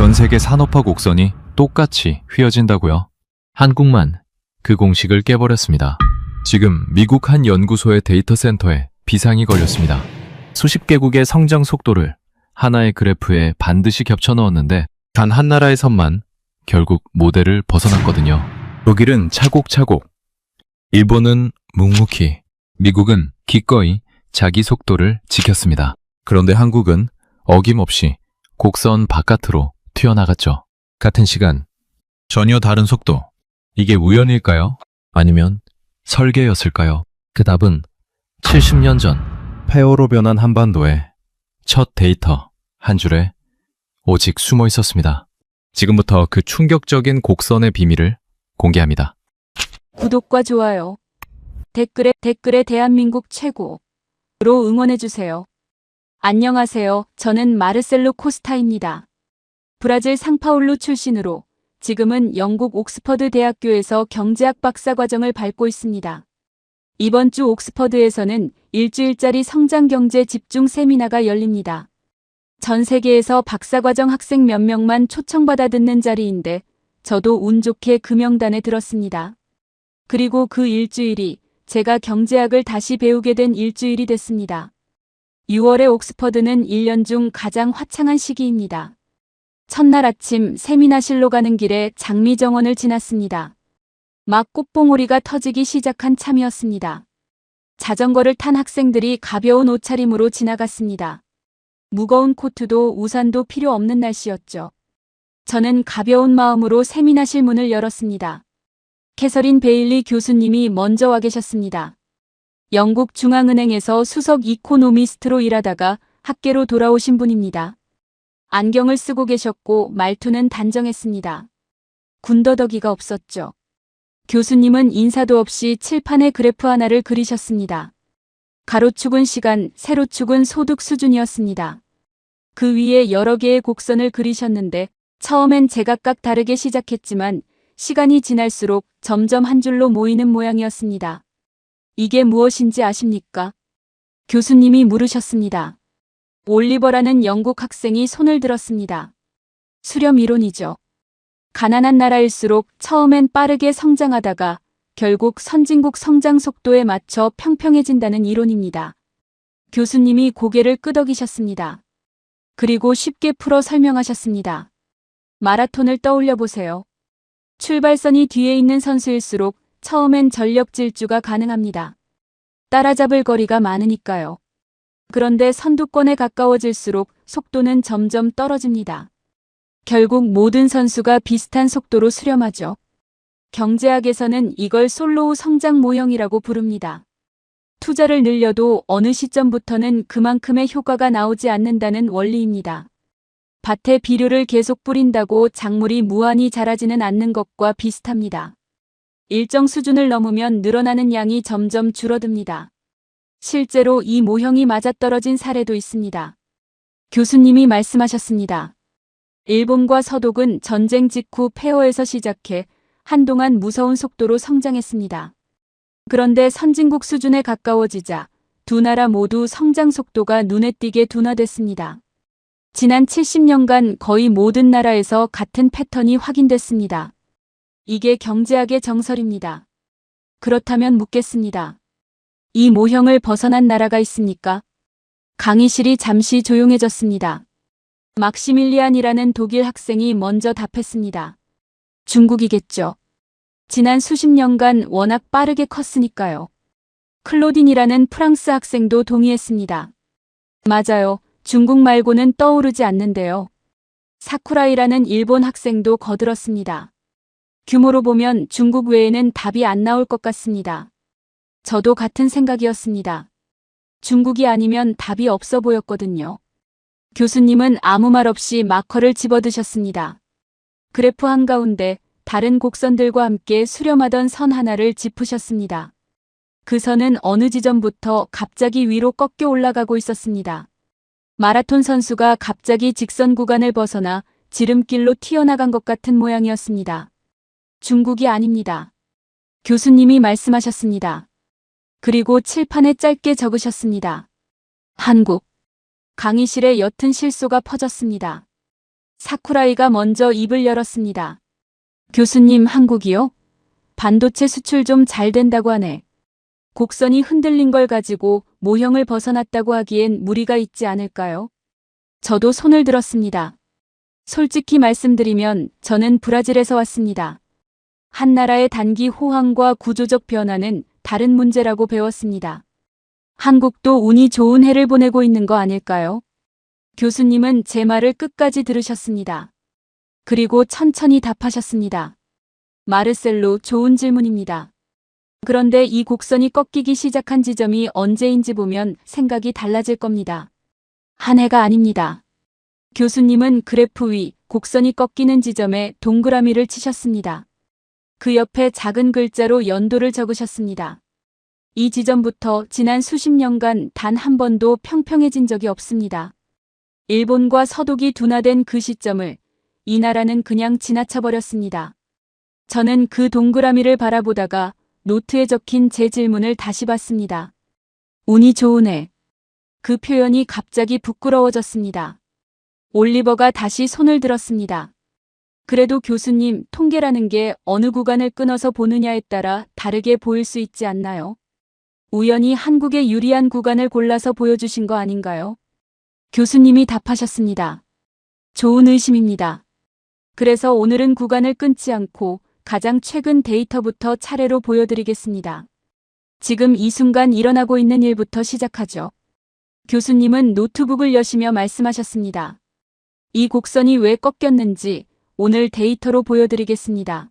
전 세계 산업화 곡선이 똑같이 휘어진다고요? 한국만 그 공식을 깨버렸습니다. 지금 미국 한 연구소의 데이터 센터에 비상이 걸렸습니다. 수십 개국의 성장 속도를 하나의 그래프에 반드시 겹쳐 넣었는데 단 한 나라의 선만 결국 모델을 벗어났거든요. 독일은 차곡차곡, 일본은 묵묵히, 미국은 기꺼이 자기 속도를 지켰습니다. 그런데 한국은 어김없이 곡선 바깥으로 튀어나갔죠. 같은 시간, 전혀 다른 속도. 이게 우연일까요? 아니면 설계였을까요? 그 답은 70년 전 폐허로 변한 한반도의 첫 데이터 한 줄에 오직 숨어 있었습니다. 지금부터 그 충격적인 곡선의 비밀을 공개합니다. 구독과 좋아요, 댓글에 대한민국 최고로 응원해주세요. 안녕하세요. 저는 마르셀로 코스타입니다. 브라질 상파울루 출신으로 지금은 영국 옥스퍼드 대학교에서 경제학 박사과정을 밟고 있습니다. 이번 주 옥스퍼드에서는 일주일짜리 성장경제 집중 세미나가 열립니다. 전 세계에서 박사과정 학생 몇 명만 초청받아 듣는 자리인데 저도 운 좋게 그 명단에 들었습니다. 그리고 그 일주일이 제가 경제학을 다시 배우게 된 일주일이 됐습니다. 6월의 옥스퍼드는 1년 중 가장 화창한 시기입니다. 첫날 아침 세미나실로 가는 길에 장미정원을 지났습니다. 막 꽃봉오리가 터지기 시작한 참이었습니다. 자전거를 탄 학생들이 가벼운 옷차림으로 지나갔습니다. 무거운 코트도 우산도 필요 없는 날씨였죠. 저는 가벼운 마음으로 세미나실 문을 열었습니다. 캐서린 베일리 교수님이 먼저 와 계셨습니다. 영국 중앙은행에서 수석 이코노미스트로 일하다가 학계로 돌아오신 분입니다. 안경을 쓰고 계셨고 말투는 단정했습니다. 군더더기가 없었죠. 교수님은 인사도 없이 칠판에 그래프 하나를 그리셨습니다. 가로축은 시간, 세로축은 소득 수준이었습니다. 그 위에 여러 개의 곡선을 그리셨는데 처음엔 제각각 다르게 시작했지만 시간이 지날수록 점점 한 줄로 모이는 모양이었습니다. 이게 무엇인지 아십니까? 교수님이 물으셨습니다. 올리버라는 영국 학생이 손을 들었습니다. 수렴 이론이죠. 가난한 나라일수록 처음엔 빠르게 성장하다가 결국 선진국 성장 속도에 맞춰 평평해진다는 이론입니다. 교수님이 고개를 끄덕이셨습니다. 그리고 쉽게 풀어 설명하셨습니다. 마라톤을 떠올려 보세요. 출발선이 뒤에 있는 선수일수록 처음엔 전력 질주가 가능합니다. 따라잡을 거리가 많으니까요. 그런데 선두권에 가까워질수록 속도는 점점 떨어집니다. 결국 모든 선수가 비슷한 속도로 수렴하죠. 경제학에서는 이걸 솔로우 성장 모형이라고 부릅니다. 투자를 늘려도 어느 시점부터는 그만큼의 효과가 나오지 않는다는 원리입니다. 밭에 비료를 계속 뿌린다고 작물이 무한히 자라지는 않는 것과 비슷합니다. 일정 수준을 넘으면 늘어나는 양이 점점 줄어듭니다. 실제로 이 모형이 맞아떨어진 사례도 있습니다. 교수님이 말씀하셨습니다. 일본과 서독은 전쟁 직후 폐허에서 시작해 한동안 무서운 속도로 성장했습니다. 그런데 선진국 수준에 가까워지자 두 나라 모두 성장 속도가 눈에 띄게 둔화됐습니다. 지난 70년간 거의 모든 나라에서 같은 패턴이 확인됐습니다. 이게 경제학의 정설입니다. 그렇다면 묻겠습니다. 이 모형을 벗어난 나라가 있습니까? 강의실이 잠시 조용해졌습니다. 막시밀리안이라는 독일 학생이 먼저 답했습니다. 중국이겠죠. 지난 수십 년간 워낙 빠르게 컸으니까요. 클로딘이라는 프랑스 학생도 동의했습니다. 맞아요. 중국 말고는 떠오르지 않는데요. 사쿠라이라는 일본 학생도 거들었습니다. 규모로 보면 중국 외에는 답이 안 나올 것 같습니다. 저도 같은 생각이었습니다. 중국이 아니면 답이 없어 보였거든요. 교수님은 아무 말 없이 마커를 집어드셨습니다. 그래프 한가운데 다른 곡선들과 함께 수렴하던 선 하나를 짚으셨습니다. 그 선은 어느 지점부터 갑자기 위로 꺾여 올라가고 있었습니다. 마라톤 선수가 갑자기 직선 구간을 벗어나 지름길로 튀어나간 것 같은 모양이었습니다. 중국이 아닙니다. 교수님이 말씀하셨습니다. 그리고 칠판에 짧게 적으셨습니다. 한국. 강의실에 옅은 실소가 퍼졌습니다. 사쿠라이가 먼저 입을 열었습니다. 교수님, 한국이요? 반도체 수출 좀 잘 된다고 하네. 곡선이 흔들린 걸 가지고 모형을 벗어났다고 하기엔 무리가 있지 않을까요? 저도 손을 들었습니다. 솔직히 말씀드리면 저는 브라질에서 왔습니다. 한 나라의 단기 호황과 구조적 변화는 다른 문제라고 배웠습니다. 한국도 운이 좋은 해를 보내고 있는 거 아닐까요? 교수님은 제 말을 끝까지 들으셨습니다. 그리고 천천히 답하셨습니다. 마르셀로, 좋은 질문입니다. 그런데 이 곡선이 꺾이기 시작한 지점이 언제인지 보면 생각이 달라질 겁니다. 한 해가 아닙니다. 교수님은 그래프 위 곡선이 꺾이는 지점에 동그라미를 치셨습니다. 그 옆에 작은 글자로 연도를 적으셨습니다. 이 지점부터 지난 수십 년간 단 한 번도 평평해진 적이 없습니다. 일본과 서독이 둔화된 그 시점을 이 나라는 그냥 지나쳐버렸습니다. 저는 그 동그라미를 바라보다가 노트에 적힌 제 질문을 다시 봤습니다. 운이 좋은 해. 그 표현이 갑자기 부끄러워졌습니다. 올리버가 다시 손을 들었습니다. 그래도 교수님, 통계라는 게 어느 구간을 끊어서 보느냐에 따라 다르게 보일 수 있지 않나요? 우연히 한국에 유리한 구간을 골라서 보여주신 거 아닌가요? 교수님이 답하셨습니다. 좋은 의심입니다. 그래서 오늘은 구간을 끊지 않고 가장 최근 데이터부터 차례로 보여드리겠습니다. 지금 이 순간 일어나고 있는 일부터 시작하죠. 교수님은 노트북을 여시며 말씀하셨습니다. 이 곡선이 왜 꺾였는지 오늘 데이터로 보여드리겠습니다.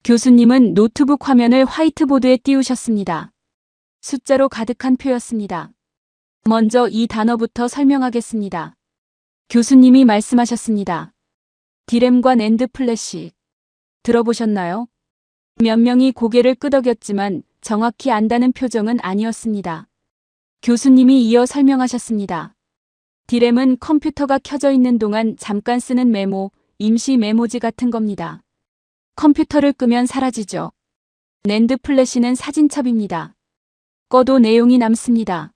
교수님은 노트북 화면을 화이트보드에 띄우셨습니다. 숫자로 가득한 표였습니다. 먼저 이 단어부터 설명하겠습니다. 교수님이 말씀하셨습니다. 디램과 낸드 플래시. 들어보셨나요? 몇 명이 고개를 끄덕였지만 정확히 안다는 표정은 아니었습니다. 교수님이 이어 설명하셨습니다. 디램은 컴퓨터가 켜져 있는 동안 잠깐 쓰는 메모, 임시 메모지 같은 겁니다. 컴퓨터를 끄면 사라지죠. 낸드 플래시는 사진첩입니다. 꺼도 내용이 남습니다.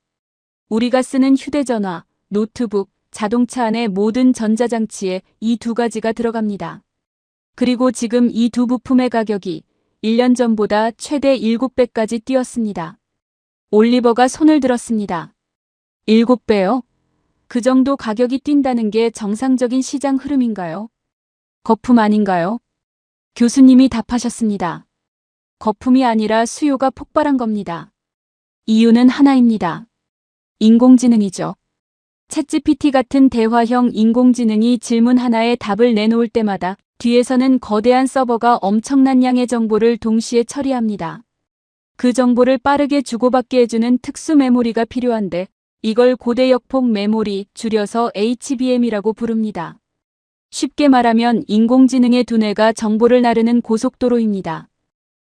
우리가 쓰는 휴대전화, 노트북, 자동차 안의 모든 전자장치에 이 두 가지가 들어갑니다. 그리고 지금 이 두 부품의 가격이 1년 전보다 최대 7배까지 뛰었습니다. 올리버가 손을 들었습니다. 7배요? 그 정도 가격이 뛴다는 게 정상적인 시장 흐름인가요? 거품 아닌가요? 교수님이 답하셨습니다. 거품이 아니라 수요가 폭발한 겁니다. 이유는 하나입니다. 인공지능이죠. 챗GPT 같은 대화형 인공지능이 질문 하나에 답을 내놓을 때마다 뒤에서는 거대한 서버가 엄청난 양의 정보를 동시에 처리합니다. 그 정보를 빠르게 주고받게 해주는 특수 메모리가 필요한데 이걸 고대 역폭 메모리, 줄여서 HBM이라고 부릅니다. 쉽게 말하면 인공지능의 두뇌가 정보를 나르는 고속도로입니다.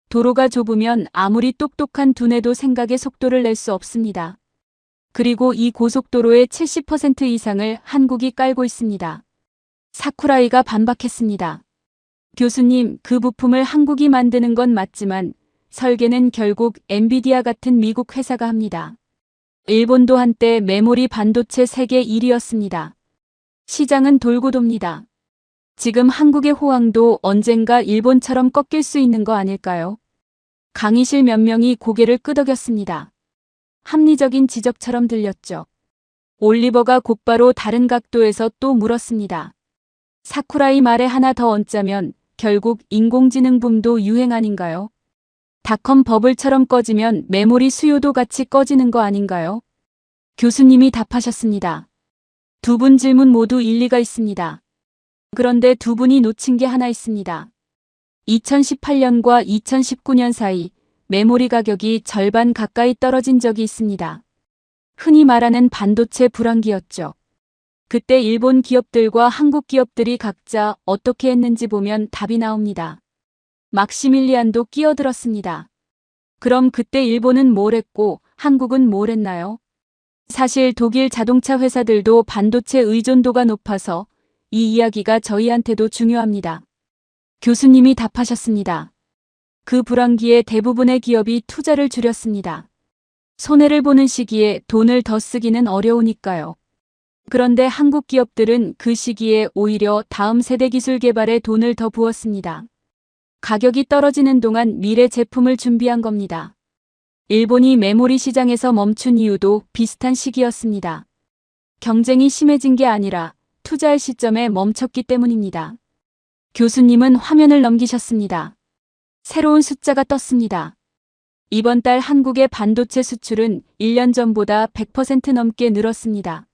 도로가 좁으면 아무리 똑똑한 두뇌도 생각의 속도를 낼 수 없습니다. 그리고 이 고속도로의 70% 이상을 한국이 깔고 있습니다. 사쿠라이가 반박했습니다. 교수님, 그 부품을 한국이 만드는 건 맞지만 설계는 결국 엔비디아 같은 미국 회사가 합니다. 일본도 한때 메모리 반도체 세계 1위였습니다. 시장은 돌고 돕니다. 지금 한국의 호황도 언젠가 일본처럼 꺾일 수 있는 거 아닐까요? 강의실 몇 명이 고개를 끄덕였습니다. 합리적인 지적처럼 들렸죠. 올리버가 곧바로 다른 각도에서 또 물었습니다. 사쿠라이 말에 하나 더 얹자면 결국 인공지능 붐도 유행 아닌가요? 닷컴 버블처럼 꺼지면 메모리 수요도 같이 꺼지는 거 아닌가요? 교수님이 답하셨습니다. 두 분 질문 모두 일리가 있습니다. 그런데 두 분이 놓친 게 하나 있습니다. 2018년과 2019년 사이 메모리 가격이 절반 가까이 떨어진 적이 있습니다. 흔히 말하는 반도체 불황기였죠. 그때 일본 기업들과 한국 기업들이 각자 어떻게 했는지 보면 답이 나옵니다. 막시밀리안도 끼어들었습니다. 그럼 그때 일본은 뭘 했고 한국은 뭘 했나요? 사실 독일 자동차 회사들도 반도체 의존도가 높아서 이 이야기가 저희한테도 중요합니다. 교수님이 답하셨습니다. 그 불황기에 대부분의 기업이 투자를 줄였습니다. 손해를 보는 시기에 돈을 더 쓰기는 어려우니까요. 그런데 한국 기업들은 그 시기에 오히려 다음 세대 기술 개발에 돈을 더 부었습니다. 가격이 떨어지는 동안 미래 제품을 준비한 겁니다. 일본이 메모리 시장에서 멈춘 이유도 비슷한 시기였습니다. 경쟁이 심해진 게 아니라 투자할 시점에 멈췄기 때문입니다. 교수님은 화면을 넘기셨습니다. 새로운 숫자가 떴습니다. 이번 달 한국의 반도체 수출은 1년 전보다 100% 넘게 늘었습니다.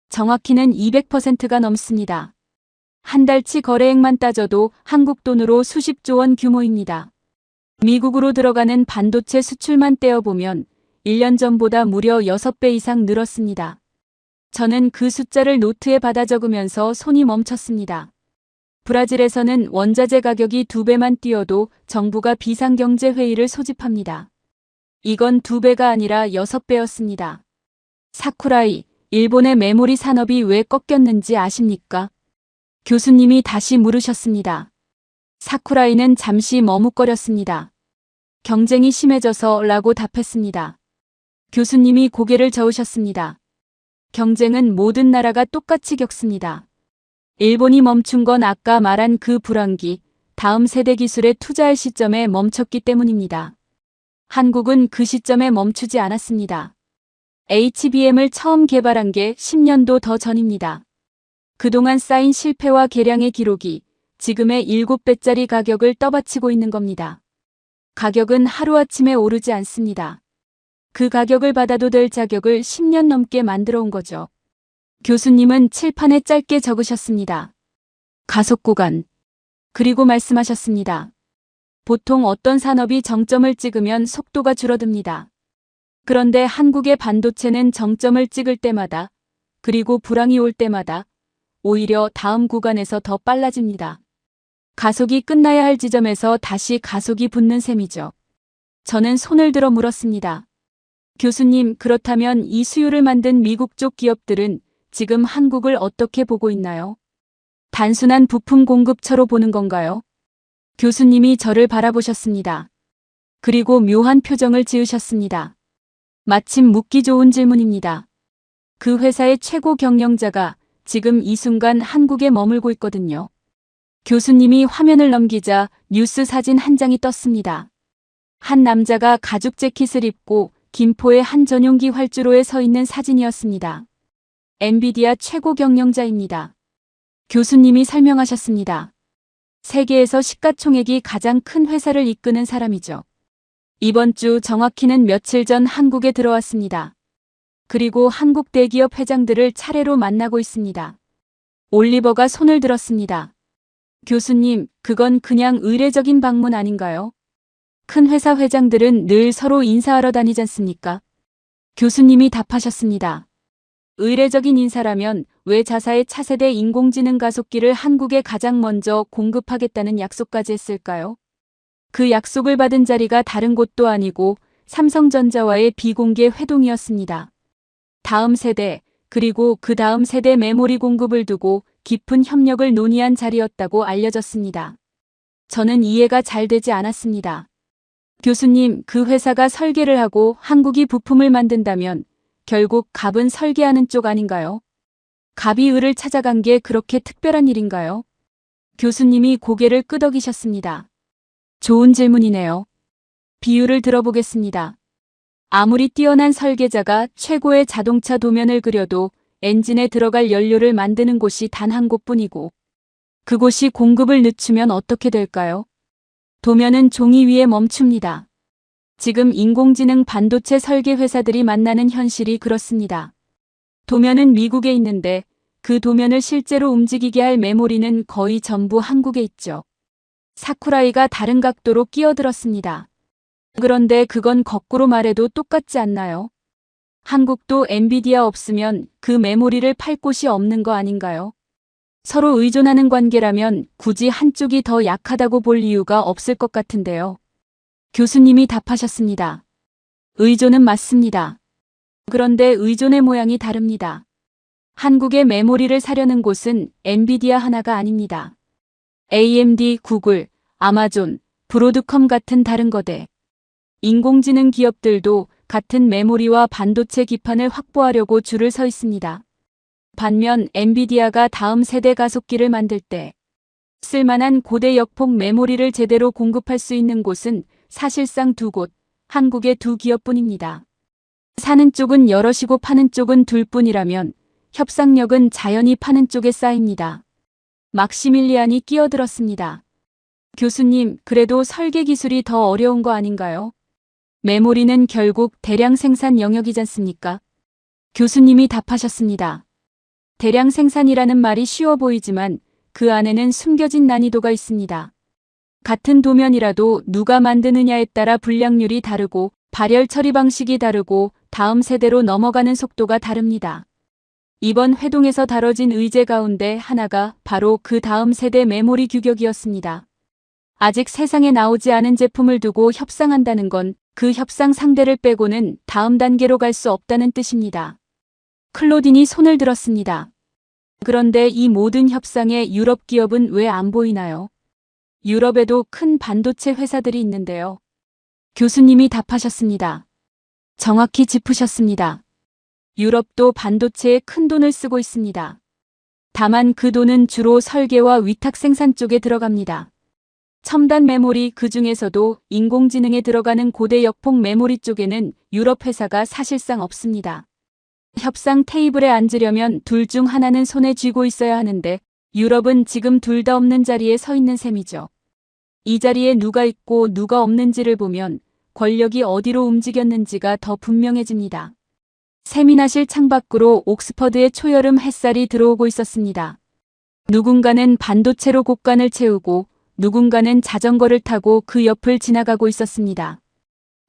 정확히는 200%가 넘습니다. 한 달치 거래액만 따져도 한국 돈으로 수십조 원 규모입니다. 미국으로 들어가는 반도체 수출만 떼어보면 1년 전보다 무려 6배 이상 늘었습니다. 저는 그 숫자를 노트에 받아 적으면서 손이 멈췄습니다. 브라질에서는 원자재 가격이 2배만 뛰어도 정부가 비상경제회의를 소집합니다. 이건 2배가 아니라 6배였습니다. 사쿠라이, 일본의 메모리 산업이 왜 꺾였는지 아십니까? 교수님이 다시 물으셨습니다. 사쿠라이는 잠시 머뭇거렸습니다. 경쟁이 심해져서 라고 답했습니다. 교수님이 고개를 저으셨습니다. 경쟁은 모든 나라가 똑같이 겪습니다. 일본이 멈춘 건 아까 말한 그 불황기, 다음 세대 기술에 투자할 시점에 멈췄기 때문입니다. 한국은 그 시점에 멈추지 않았습니다. HBM을 처음 개발한 게 10년도 더 전입니다. 그동안 쌓인 실패와 개량의 기록이 지금의 7배짜리 가격을 떠받치고 있는 겁니다. 가격은 하루아침에 오르지 않습니다. 그 가격을 받아도 될 자격을 10년 넘게 만들어 온 거죠. 교수님은 칠판에 짧게 적으셨습니다. 가속 구간. 그리고 말씀하셨습니다. 보통 어떤 산업이 정점을 찍으면 속도가 줄어듭니다. 그런데 한국의 반도체는 정점을 찍을 때마다, 그리고 불황이 올 때마다 오히려 다음 구간에서 더 빨라집니다. 가속이 끝나야 할 지점에서 다시 가속이 붙는 셈이죠. 저는 손을 들어 물었습니다. 교수님, 그렇다면 이 수요를 만든 미국 쪽 기업들은 지금 한국을 어떻게 보고 있나요? 단순한 부품 공급처로 보는 건가요? 교수님이 저를 바라보셨습니다. 그리고 묘한 표정을 지으셨습니다. 마침 묻기 좋은 질문입니다. 그 회사의 최고 경영자가 지금 이 순간 한국에 머물고 있거든요. 교수님이 화면을 넘기자 뉴스 사진 한 장이 떴습니다. 한 남자가 가죽 재킷을 입고 김포의 한 전용기 활주로에 서 있는 사진이었습니다. 엔비디아 최고 경영자입니다. 교수님이 설명하셨습니다. 세계에서 시가총액이 가장 큰 회사를 이끄는 사람이죠. 이번 주 정확히는 며칠 전 한국에 들어왔습니다. 그리고 한국 대기업 회장들을 차례로 만나고 있습니다. 올리버가 손을 들었습니다. 교수님, 그건 그냥 의례적인 방문 아닌가요? 큰 회사 회장들은 늘 서로 인사하러 다니지 않습니까? 교수님이 답하셨습니다. 의례적인 인사라면 왜 자사의 차세대 인공지능 가속기를 한국에 가장 먼저 공급하겠다는 약속까지 했을까요? 그 약속을 받은 자리가 다른 곳도 아니고 삼성전자와의 비공개 회동이었습니다. 다음 세대, 그리고 그 다음 세대 메모리 공급을 두고 깊은 협력을 논의한 자리였다고 알려졌습니다. 저는 이해가 잘 되지 않았습니다. 교수님, 그 회사가 설계를 하고 한국이 부품을 만든다면 결국 갑은 설계하는 쪽 아닌가요? 갑이 을을 찾아간 게 그렇게 특별한 일인가요? 교수님이 고개를 끄덕이셨습니다. 좋은 질문이네요. 비유를 들어보겠습니다. 아무리 뛰어난 설계자가 최고의 자동차 도면을 그려도 엔진에 들어갈 연료를 만드는 곳이 단 한 곳뿐이고 그곳이 공급을 늦추면 어떻게 될까요? 도면은 종이 위에 멈춥니다. 지금 인공지능 반도체 설계 회사들이 만나는 현실이 그렇습니다. 도면은 미국에 있는데 그 도면을 실제로 움직이게 할 메모리는 거의 전부 한국에 있죠. 사쿠라이가 다른 각도로 끼어들었습니다. 그런데 그건 거꾸로 말해도 똑같지 않나요? 한국도 엔비디아 없으면 그 메모리를 팔 곳이 없는 거 아닌가요? 서로 의존하는 관계라면 굳이 한쪽이 더 약하다고 볼 이유가 없을 것 같은데요. 교수님이 답하셨습니다. 의존은 맞습니다. 그런데 의존의 모양이 다릅니다. 한국의 메모리를 사려는 곳은 엔비디아 하나가 아닙니다. AMD, 구글, 아마존, 브로드컴 같은 다른 거대. 인공지능 기업들도 같은 메모리와 반도체 기판을 확보하려고 줄을 서 있습니다. 반면 엔비디아가 다음 세대 가속기를 만들 때 쓸만한 고대 역폭 메모리를 제대로 공급할 수 있는 곳은 사실상 두 곳, 한국의 두 기업뿐입니다. 사는 쪽은 여럿이고 파는 쪽은 둘뿐이라면 협상력은 자연히 파는 쪽에 쌓입니다. 막시밀리안이 끼어들었습니다. 교수님, 그래도 설계 기술이 더 어려운 거 아닌가요? 메모리는 결국 대량 생산 영역이지 않습니까? 교수님이 답하셨습니다. 대량 생산이라는 말이 쉬워 보이지만 그 안에는 숨겨진 난이도가 있습니다. 같은 도면이라도 누가 만드느냐에 따라 분량률이 다르고 발열 처리 방식이 다르고 다음 세대로 넘어가는 속도가 다릅니다. 이번 회동에서 다뤄진 의제 가운데 하나가 바로 그 다음 세대 메모리 규격이었습니다. 아직 세상에 나오지 않은 제품을 두고 협상한다는 건 그 협상 상대를 빼고는 다음 단계로 갈 수 없다는 뜻입니다. 클로딘이 손을 들었습니다. 그런데 이 모든 협상에 유럽 기업은 왜 안 보이나요? 유럽에도 큰 반도체 회사들이 있는데요. 교수님이 답하셨습니다. 정확히 짚으셨습니다. 유럽도 반도체에 큰 돈을 쓰고 있습니다. 다만 그 돈은 주로 설계와 위탁 생산 쪽에 들어갑니다. 첨단 메모리 그 중에서도 인공지능에 들어가는 고대 역폭 메모리 쪽에는 유럽 회사가 사실상 없습니다. 협상 테이블에 앉으려면 둘 중 하나는 손에 쥐고 있어야 하는데 유럽은 지금 둘 다 없는 자리에 서 있는 셈이죠. 이 자리에 누가 있고 누가 없는지를 보면 권력이 어디로 움직였는지가 더 분명해집니다. 세미나실 창밖으로 옥스퍼드의 초여름 햇살이 들어오고 있었습니다. 누군가는 반도체로 곡간을 채우고 누군가는 자전거를 타고 그 옆을 지나가고 있었습니다.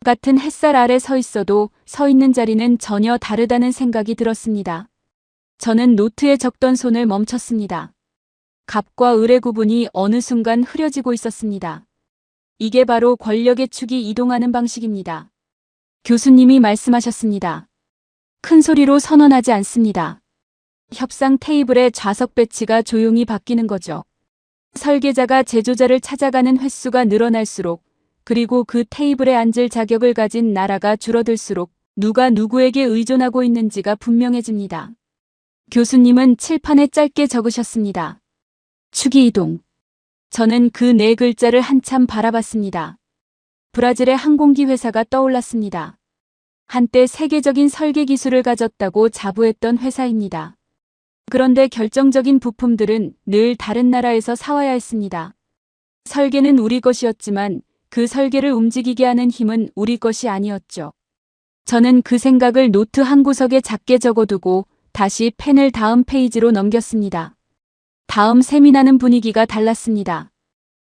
같은 햇살 아래 서 있어도 서 있는 자리는 전혀 다르다는 생각이 들었습니다. 저는 노트에 적던 손을 멈췄습니다. 갑과 을의 구분이 어느 순간 흐려지고 있었습니다. 이게 바로 권력의 축이 이동하는 방식입니다. 교수님이 말씀하셨습니다. 큰 소리로 선언하지 않습니다. 협상 테이블의 좌석 배치가 조용히 바뀌는 거죠. 설계자가 제조자를 찾아가는 횟수가 늘어날수록 그리고 그 테이블에 앉을 자격을 가진 나라가 줄어들수록 누가 누구에게 의존하고 있는지가 분명해집니다. 교수님은 칠판에 짧게 적으셨습니다. 축이 이동. 저는 그 네 글자를 한참 바라봤습니다. 브라질의 항공기 회사가 떠올랐습니다. 한때 세계적인 설계 기술을 가졌다고 자부했던 회사입니다. 그런데 결정적인 부품들은 늘 다른 나라에서 사와야 했습니다. 설계는 우리 것이었지만 그 설계를 움직이게 하는 힘은 우리 것이 아니었죠. 저는 그 생각을 노트 한 구석에 작게 적어두고 다시 펜을 다음 페이지로 넘겼습니다. 다음 세미나는 분위기가 달랐습니다.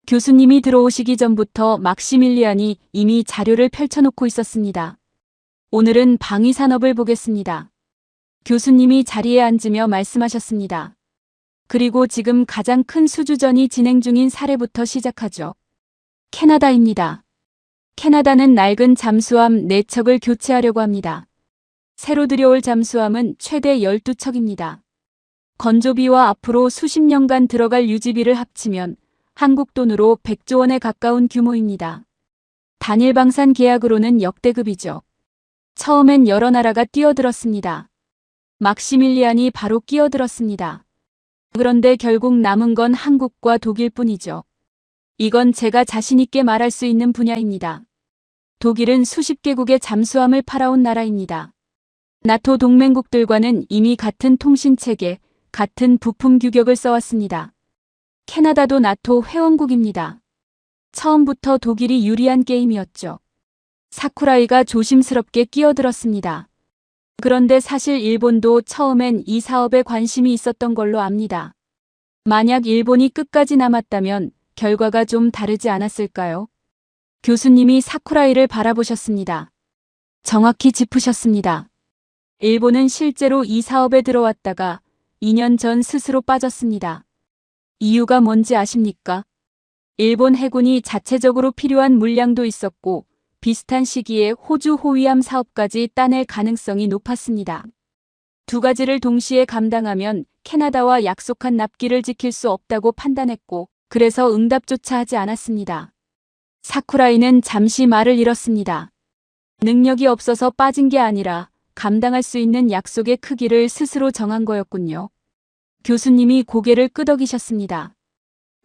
교수님이 들어오시기 전부터 막시밀리안이 이미 자료를 펼쳐놓고 있었습니다. 오늘은 방위산업을 보겠습니다. 교수님이 자리에 앉으며 말씀하셨습니다. 그리고 지금 가장 큰 수주전이 진행 중인 사례부터 시작하죠. 캐나다입니다. 캐나다는 낡은 잠수함 4척을 교체하려고 합니다. 새로 들여올 잠수함은 최대 12척입니다. 건조비와 앞으로 수십 년간 들어갈 유지비를 합치면 한국 돈으로 100조 원에 가까운 규모입니다. 단일 방산 계약으로는 역대급이죠. 처음엔 여러 나라가 뛰어들었습니다. 막시밀리안이 바로 끼어들었습니다. 그런데 결국 남은 건 한국과 독일뿐이죠. 이건 제가 자신있게 말할 수 있는 분야입니다. 독일은 수십 개국의 잠수함을 팔아온 나라입니다. 나토 동맹국들과는 이미 같은 통신체계, 같은 부품 규격을 써왔습니다. 캐나다도 나토 회원국입니다. 처음부터 독일이 유리한 게임이었죠. 사쿠라이가 조심스럽게 끼어들었습니다. 그런데 사실 일본도 처음엔 이 사업에 관심이 있었던 걸로 압니다. 만약 일본이 끝까지 남았다면 결과가 좀 다르지 않았을까요? 교수님이 사쿠라이를 바라보셨습니다. 정확히 짚으셨습니다. 일본은 실제로 이 사업에 들어왔다가 2년 전 스스로 빠졌습니다. 이유가 뭔지 아십니까? 일본 해군이 자체적으로 필요한 물량도 있었고 비슷한 시기에 호주 호위함 사업까지 따낼 가능성이 높았습니다. 두 가지를 동시에 감당하면 캐나다와 약속한 납기를 지킬 수 없다고 판단했고 그래서 응답조차 하지 않았습니다. 사쿠라이는 잠시 말을 잃었습니다. 능력이 없어서 빠진 게 아니라 감당할 수 있는 약속의 크기를 스스로 정한 거였군요. 교수님이 고개를 끄덕이셨습니다.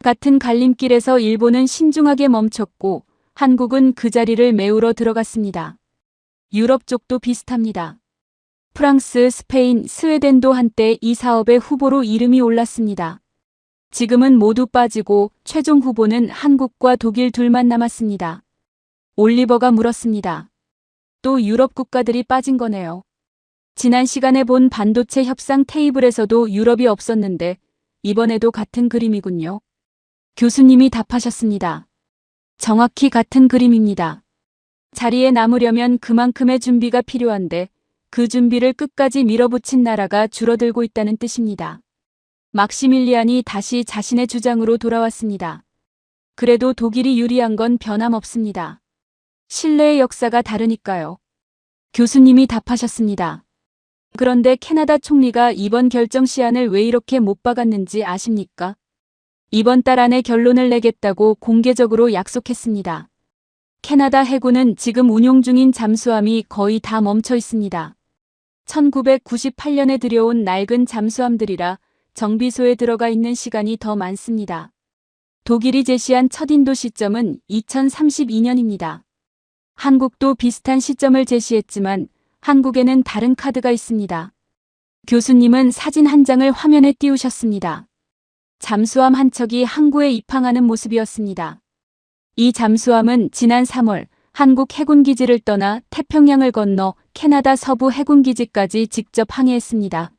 같은 갈림길에서 일본은 신중하게 멈췄고 한국은 그 자리를 메우러 들어갔습니다. 유럽 쪽도 비슷합니다. 프랑스, 스페인, 스웨덴도 한때 이 사업의 후보로 이름이 올랐습니다. 지금은 모두 빠지고 최종 후보는 한국과 독일 둘만 남았습니다. 올리버가 물었습니다. 또 유럽 국가들이 빠진 거네요. 지난 시간에 본 반도체 협상 테이블에서도 유럽이 없었는데 이번에도 같은 그림이군요. 교수님이 답하셨습니다. 정확히 같은 그림입니다. 자리에 남으려면 그만큼의 준비가 필요한데 그 준비를 끝까지 밀어붙인 나라가 줄어들고 있다는 뜻입니다. 막시밀리안이 다시 자신의 주장으로 돌아왔습니다. 그래도 독일이 유리한 건 변함없습니다. 신뢰의 역사가 다르니까요. 교수님이 답하셨습니다. 그런데 캐나다 총리가 이번 결정 시한을 왜 이렇게 못 박았는지 아십니까? 이번 달 안에 결론을 내겠다고 공개적으로 약속했습니다. 캐나다 해군은 지금 운용 중인 잠수함이 거의 다 멈춰 있습니다. 1998년에 들여온 낡은 잠수함들이라 정비소에 들어가 있는 시간이 더 많습니다. 독일이 제시한 첫 인도 시점은 2032년입니다. 한국도 비슷한 시점을 제시했지만 한국에는 다른 카드가 있습니다. 교수님은 사진 한 장을 화면에 띄우셨습니다. 잠수함 한 척이 항구에 입항하는 모습이었습니다. 이 잠수함은 지난 3월 한국 해군기지를 떠나 태평양을 건너 캐나다 서부 해군기지까지 직접 항해했습니다.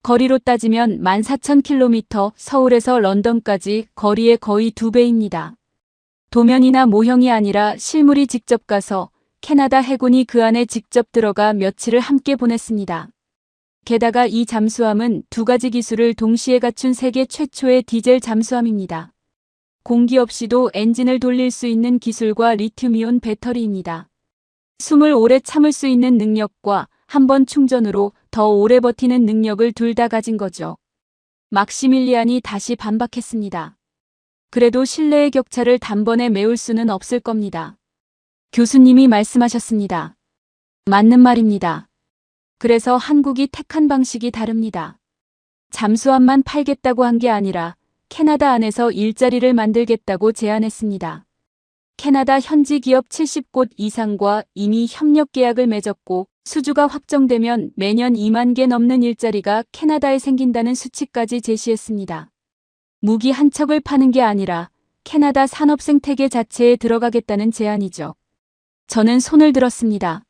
거리로 따지면 14,000km, 서울에서 런던까지 거리의 거의 2배입니다. 도면이나 모형이 아니라 실물이 직접 가서 캐나다 해군이 그 안에 직접 들어가 며칠을 함께 보냈습니다. 게다가 이 잠수함은 두 가지 기술을 동시에 갖춘 세계 최초의 디젤 잠수함입니다. 공기 없이도 엔진을 돌릴 수 있는 기술과 리튬이온 배터리입니다. 숨을 오래 참을 수 있는 능력과 한 번 충전으로 더 오래 버티는 능력을 둘 다 가진 거죠. 막시밀리안이 다시 반박했습니다. 그래도 신뢰의 격차를 단번에 메울 수는 없을 겁니다. 교수님이 말씀하셨습니다. 맞는 말입니다. 그래서 한국이 택한 방식이 다릅니다. 잠수함만 팔겠다고 한 게 아니라 캐나다 안에서 일자리를 만들겠다고 제안했습니다. 캐나다 현지 기업 70곳 이상과 이미 협력 계약을 맺었고 수주가 확정되면 매년 2만 개 넘는 일자리가 캐나다에 생긴다는 수치까지 제시했습니다. 무기 한 척을 파는 게 아니라 캐나다 산업 생태계 자체에 들어가겠다는 제안이죠. 저는 손을 들었습니다.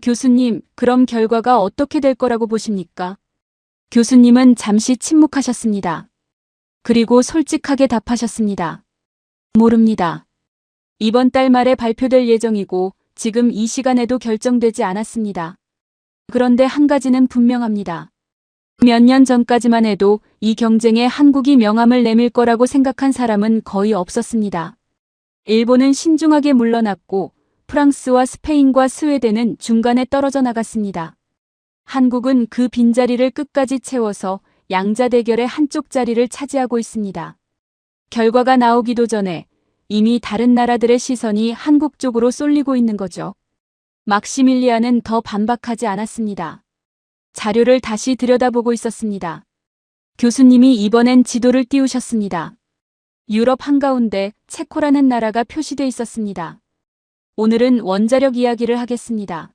교수님, 그럼 결과가 어떻게 될 거라고 보십니까? 교수님은 잠시 침묵하셨습니다. 그리고 솔직하게 답하셨습니다. 모릅니다. 이번 달 말에 발표될 예정이고 지금 이 시간에도 결정되지 않았습니다. 그런데 한 가지는 분명합니다. 몇 년 전까지만 해도 이 경쟁에 한국이 명함을 내밀 거라고 생각한 사람은 거의 없었습니다. 일본은 신중하게 물러났고 프랑스와 스페인과 스웨덴은 중간에 떨어져 나갔습니다. 한국은 그 빈자리를 끝까지 채워서 양자 대결의 한쪽 자리를 차지하고 있습니다. 결과가 나오기도 전에 이미 다른 나라들의 시선이 한국 쪽으로 쏠리고 있는 거죠. 막시밀리안은 더 반박하지 않았습니다. 자료를 다시 들여다보고 있었습니다. 교수님이 이번엔 지도를 띄우셨습니다. 유럽 한가운데 체코라는 나라가 표시돼 있었습니다. 오늘은 원자력 이야기를 하겠습니다.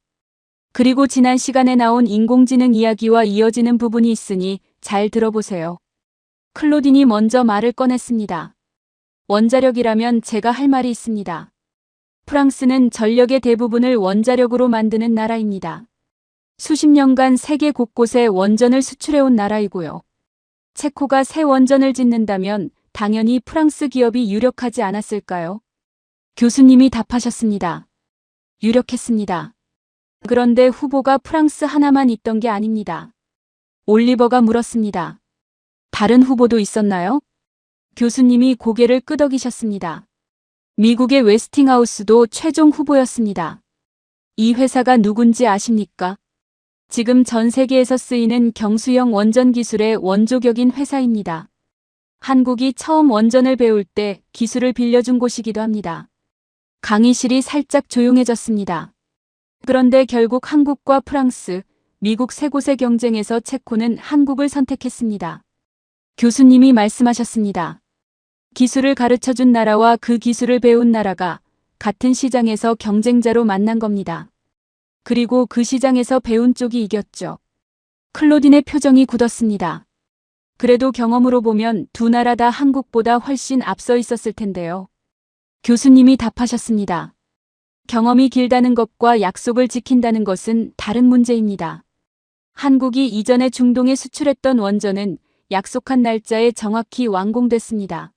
그리고 지난 시간에 나온 인공지능 이야기와 이어지는 부분이 있으니 잘 들어보세요. 클로딘이 먼저 말을 꺼냈습니다. 원자력이라면 제가 할 말이 있습니다. 프랑스는 전력의 대부분을 원자력으로 만드는 나라입니다. 수십 년간 세계 곳곳에 원전을 수출해온 나라이고요. 체코가 새 원전을 짓는다면 당연히 프랑스 기업이 유력하지 않았을까요? 교수님이 답하셨습니다. 유력했습니다. 그런데 후보가 프랑스 하나만 있던 게 아닙니다. 올리버가 물었습니다. 다른 후보도 있었나요? 교수님이 고개를 끄덕이셨습니다. 미국의 웨스팅하우스도 최종 후보였습니다. 이 회사가 누군지 아십니까? 지금 전 세계에서 쓰이는 경수형 원전 기술의 원조격인 회사입니다. 한국이 처음 원전을 배울 때 기술을 빌려준 곳이기도 합니다. 강의실이 살짝 조용해졌습니다. 그런데 결국 한국과 프랑스, 미국 세 곳의 경쟁에서 체코는 한국을 선택했습니다. 교수님이 말씀하셨습니다. 기술을 가르쳐준 나라와 그 기술을 배운 나라가 같은 시장에서 경쟁자로 만난 겁니다. 그리고 그 시장에서 배운 쪽이 이겼죠. 클로딘의 표정이 굳었습니다. 그래도 경험으로 보면 두 나라 다 한국보다 훨씬 앞서 있었을 텐데요. 교수님이 답하셨습니다. 경험이 길다는 것과 약속을 지킨다는 것은 다른 문제입니다. 한국이 이전에 중동에 수출했던 원전은 약속한 날짜에 정확히 완공됐습니다.